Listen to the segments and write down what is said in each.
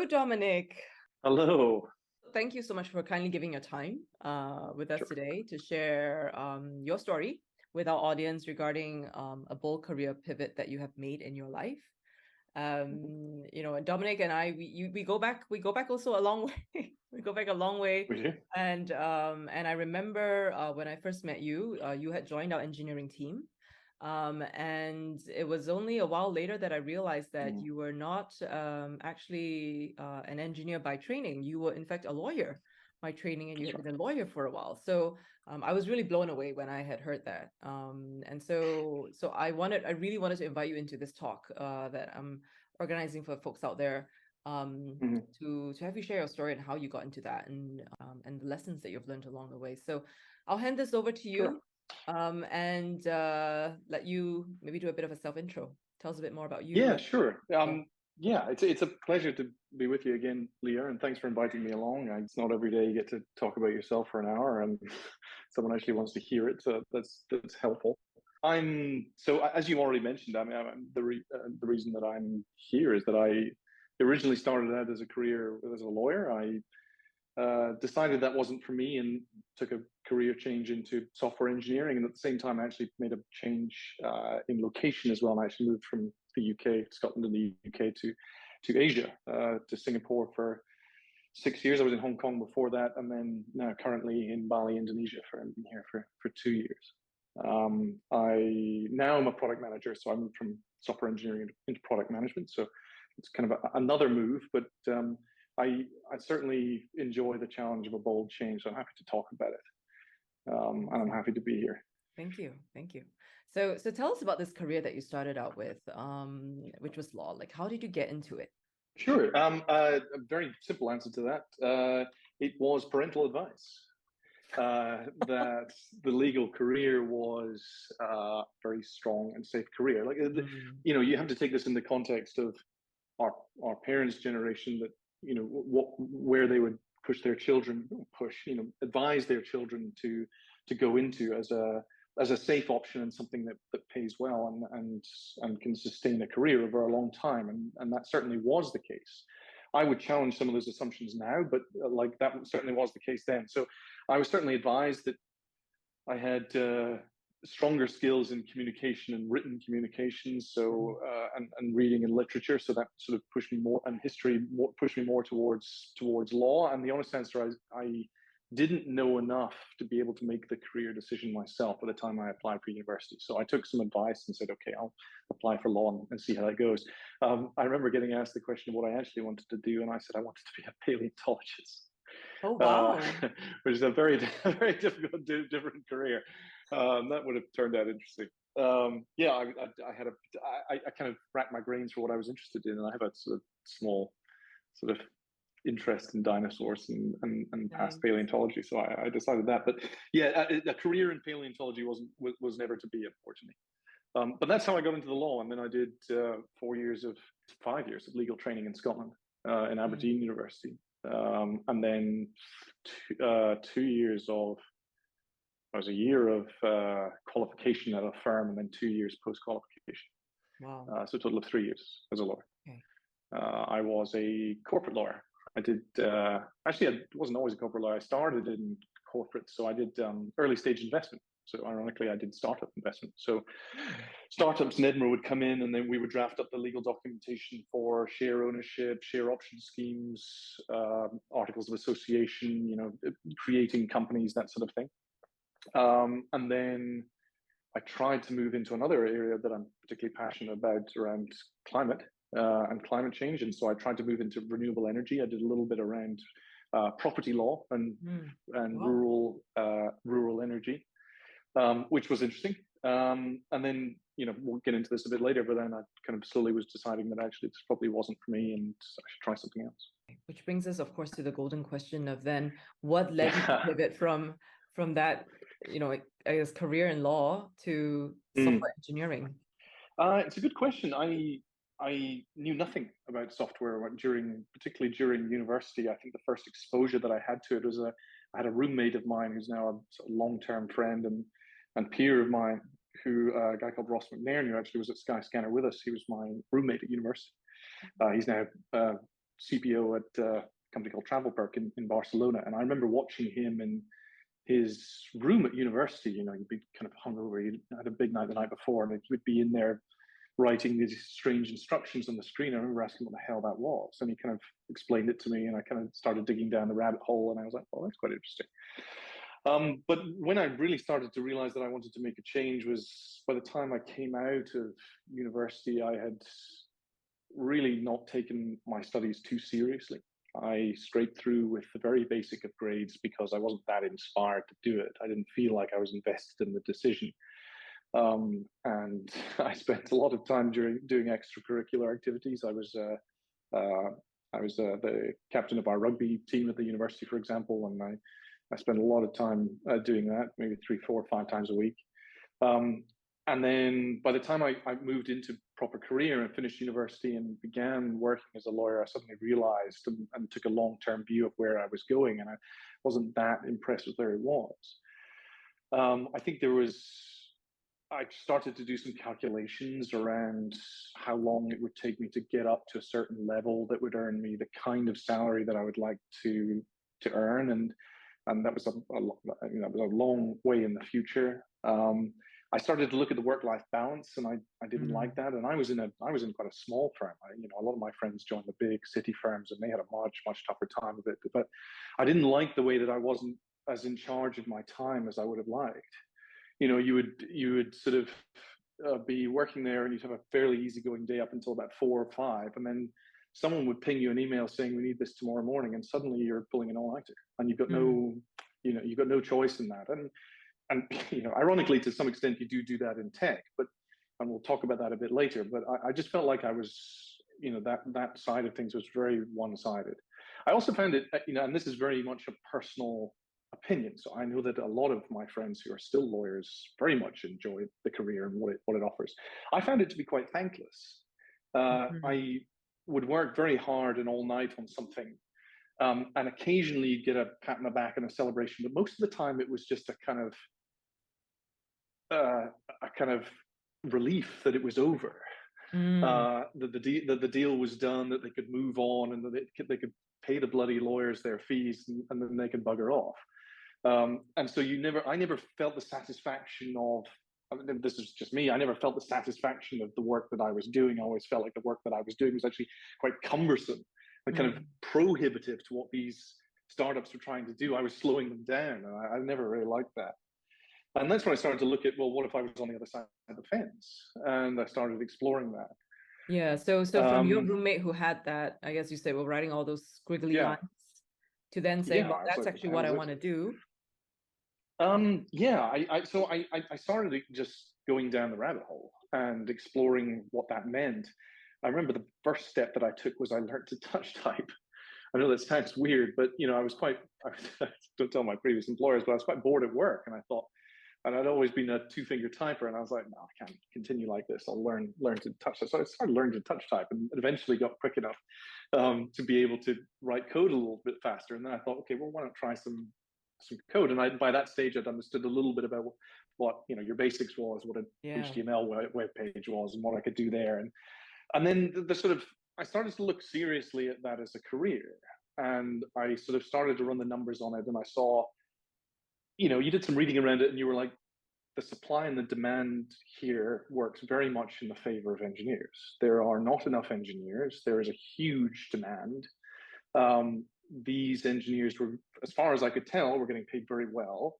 Dominic. Hello. Thank you so much for kindly giving your time with us Sure. today to share your story with our audience regarding a bold career pivot that you have made in your life. Dominic and we go back also a long way. We go back a long way. We do. And I remember when I first met you, you had joined our engineering team. And it was only a while later that I realized that you were not actually an engineer by training. You were, in fact, a lawyer by training, and you had been a lawyer for a while. So I was really blown away when I had heard that. And so I really wanted to invite you into this talk that I'm organizing for folks out there to have you share your story and how you got into that and the lessons that you've learned along the way. So I'll hand this over to you. Sure. And let you maybe do a bit of a self-intro. Tell us a bit more about you. Yeah, sure. It's a pleasure to be with you again, Leah, and thanks for inviting me along. It's not every day you get to talk about yourself for an hour, and someone actually wants to hear it, so that's helpful. As you already mentioned, the reason that I'm here is that I originally started out as a career as a lawyer. I decided that wasn't for me and took a career change into software engineering. And at the same time, I actually made a change in location as well. And I actually moved from the UK, Scotland and the UK to Asia, to Singapore for 6 years. I was in Hong Kong before that. And then now currently in Bali, Indonesia I've been here for 2 years. I'm a product manager. So I moved from software engineering into product management. So it's kind of another move, but I certainly enjoy the challenge of a bold change, so I'm happy to talk about it. And I'm happy to be here. Thank you. So tell us about this career that you started out with, which was law. Like, how did you get into it? Sure. A very simple answer to that. It was parental advice. That the legal career was a very strong and safe career. Like, you have to take this in the context of our parents' generation, that where they would push their children, advise their children to go into as a safe option and something that pays well and can sustain a career over a long time, and that certainly was the case. I would challenge some of those assumptions now, but like that certainly was the case then. So I was certainly advised that I had stronger skills in communication and written communications, so and reading and literature. So that sort of pushed me more, and history pushed me more towards law. And the honest answer is I didn't know enough to be able to make the career decision myself by the time I applied for university. So I took some advice and said, okay, I'll apply for law and see how that goes. I remember getting asked the question of what I actually wanted to do, and I said I wanted to be a paleontologist. Oh, wow. Which is a very difficult, different career. That would have turned out interesting. I kind of racked my brains for what I was interested in, and I have a sort of small sort of interest in dinosaurs and past paleontology. So I decided that. But yeah, a career in paleontology was never to be, unfortunately. But that's how I got into the law, and then I did 5 years of legal training in Scotland, in Aberdeen University. And then 2 years of, a year of qualification at a firm, and then 2 years post-qualification. Wow. So a total of 3 years as a lawyer. Okay. I was a corporate lawyer. I did, actually, I wasn't always a corporate lawyer. I started in corporate, so I did early stage investment. So ironically, I did startup investment. So startups in Edinburgh would come in, and then we would draft up the legal documentation for share ownership, share option schemes, articles of association, creating companies, that sort of thing. And then I tried to move into another area that I'm particularly passionate about around climate and climate change. And so I tried to move into renewable energy. I did a little bit around property law and rural energy. Which was interesting. And then, we'll get into this a bit later, but then I kind of slowly was deciding that actually this probably wasn't for me and I should try something else. Which brings us, of course, to the golden question of then what led you to pivot from that, I guess, career in law to software engineering? It's a good question. I knew nothing about software particularly during university. I think the first exposure that I had to it was I had a roommate of mine who's now a sort of long-term friend and peer of mine, a guy called Ross McNairn, who actually was at Skyscanner with us. He was my roommate at university. He's now CPO at a company called Travelperk in Barcelona. And I remember watching him in his room at university. You know, he'd be kind of hungover. He had a big night the night before, and he would be in there writing these strange instructions on the screen. I remember asking what the hell that was, and he kind of explained it to me, and I kind of started digging down the rabbit hole, and I was like, oh, that's quite interesting. But when I really started to realize that I wanted to make a change was by the time I came out of university. I had really not taken my studies too seriously. I scraped through with the very basic of grades because I wasn't that inspired to do it. I didn't feel like I was invested in the decision. And I spent a lot of time doing extracurricular activities. I was the captain of our rugby team at the university, for example, and I spent a lot of time doing that, maybe 3, 4, 5 times a week. And then by the time I moved into proper career and finished university and began working as a lawyer, I suddenly realized and took a long-term view of where I was going, and I wasn't that impressed with where it was. I think I started to do some calculations around how long it would take me to get up to a certain level that would earn me the kind of salary that I would like to earn, and that was a long way in the future. I started to look at the work-life balance, and I didn't like that. And I was in quite a small firm. A lot of my friends joined the big city firms, and they had a much tougher time of it. But I didn't like the way that I wasn't as in charge of my time as I would have liked. You would sort of be working there, and you'd have a fairly easygoing day up until about 4 or 5, and then someone would ping you an email saying we need this tomorrow morning, and suddenly you're pulling an all-nighter, and you've got you've got no choice in that. And ironically, to some extent, you do that in tech, and we'll talk about that a bit later. But I just felt like I was, that side of things was very one-sided. I also found it, and this is very much a personal opinion. So I know that a lot of my friends who are still lawyers very much enjoy the career and what it offers. I found it to be quite thankless. I would work very hard and all night on something. And occasionally you'd get a pat on the back and a celebration, but most of the time it was just a kind of relief that it was over, that the deal was done, that they could move on, and that they could pay the bloody lawyers their fees, and then they could bugger off. And so I never felt the satisfaction of, this is just me, I never felt the satisfaction of the work that I was doing. I always felt like the work that I was doing was actually quite cumbersome and kind of prohibitive to what these startups were trying to do. I was slowing them down, and I never really liked that. And that's when I started to look at, well, what if I was on the other side of the fence? And I started exploring that. Yeah. So from your roommate who had that, I guess you say, well, writing all those squiggly lines, to then say, well, that's actually what I want to do. I started just going down the rabbit hole and exploring what that meant. I remember the first step that I took was I learned to touch type. I know that sounds weird, but I don't tell my previous employers, but I was quite bored at work, and I thought, and I'd always been a 2-finger typer, and I was like, no, I can't continue like this. I'll learn to touch that. So I started learning to touch type, and eventually got quick enough to be able to write code a little bit faster. And then I thought, okay, well, why not try some code? And by that stage, I'd understood a little bit about what your basics was, what an HTML web page was, and what I could do there. And then I started to look seriously at that as a career, and I sort of started to run the numbers on it, and I saw, you did some reading around it, and you were like, the supply and the demand here works very much in the favor of engineers. There are not enough engineers. There is a huge demand. These engineers were, as far as I could tell, were getting paid very well.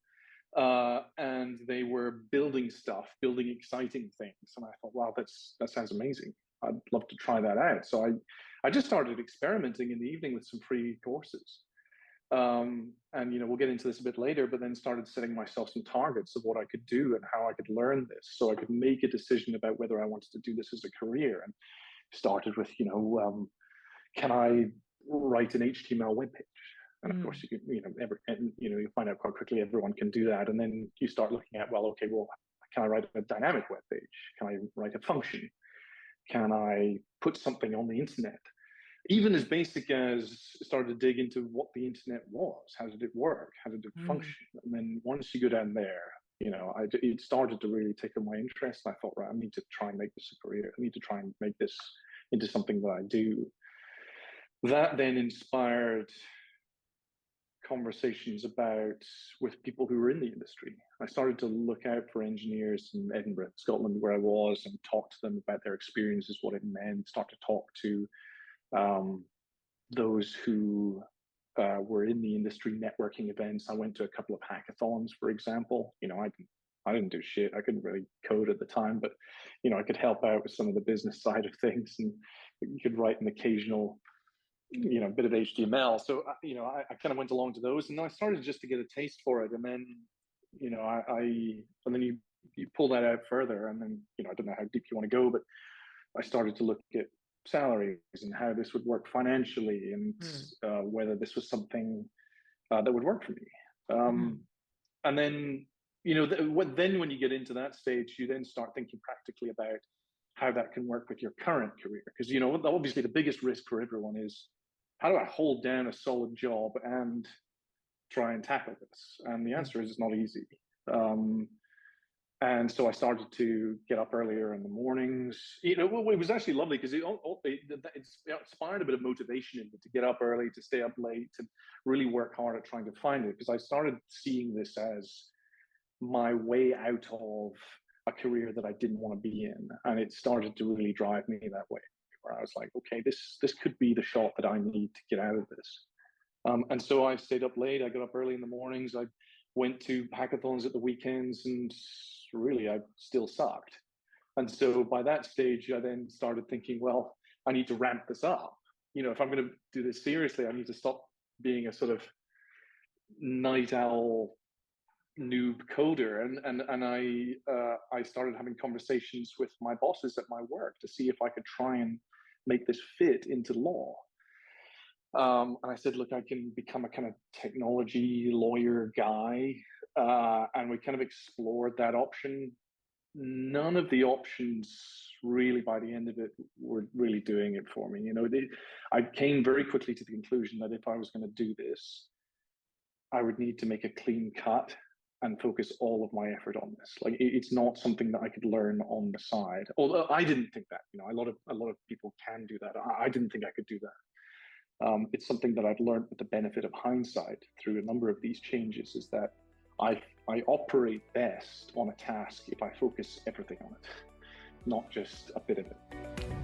And they were building exciting things. And I thought, wow, that sounds amazing. I'd love to try that out. So I just started experimenting in the evening with some free courses. And we'll get into this a bit later, but then started setting myself some targets of what I could do and how I could learn this, so I could make a decision about whether I wanted to do this as a career. And started with, can I write an HTML web page? And of course, you find out quite quickly everyone can do that. And then you start looking at, well, can I write a dynamic web page? Can I write a function? Can I put something on the internet? Even as basic as started to dig into what the internet was. How did it work? How did it function? And then once you go down there, it started to really tickle my interest. And I thought, right, I need to try and make this a career. I need to try and make this into something that I do. that then inspired conversations with people who were in the industry. I started to look out for engineers in Edinburgh, Scotland, where I was, and talk to them about their experiences, what it meant, start to talk to those who were in the industry, networking events. I went to a couple of hackathons, for example. I didn't do shit. I couldn't really code at the time, but I could help out with some of the business side of things, and you could write an occasional bit of HTML. So I kind of went along to those, and then I started just to get a taste for it, and then and then you pull that out further, and then I don't know how deep you want to go, but I started to look at salaries and how this would work financially, and whether this was something that would work for me. And then then when you get into that stage, you then start thinking practically about how that can work with your current career, because obviously the biggest risk for everyone is, how do I hold down a solid job and try and tackle this? And the answer is, it's not easy. And so I started to get up earlier in the mornings. It was actually lovely, because it inspired a bit of motivation in me to get up early, to stay up late, to really work hard at trying to find it, because I started seeing this as my way out of a career that I didn't want to be in. And it started to really drive me that way, where I was like, okay, this could be the shot that I need to get out of this. And so I stayed up late. I got up early in the mornings. I went to hackathons at the weekends, and really, I still sucked. And so by that stage, I then started thinking, well, I need to ramp this up. If I'm going to do this seriously, I need to stop being a sort of night owl noob coder, and I started having conversations with my bosses at my work to see if I could try and make this fit into law. And I said, look, I can become a kind of technology lawyer guy, and we kind of explored that option. None of the options really, by the end of it, were really doing it for me. I came very quickly to the conclusion that if I was going to do this, I would need to make a clean cut and focus all of my effort on this. Like, it's not something that I could learn on the side. Although I didn't think that. A lot of people can do that. I didn't think I could do that. It's something that I've learned with the benefit of hindsight through a number of these changes, is that I operate best on a task if I focus everything on it, not just a bit of it.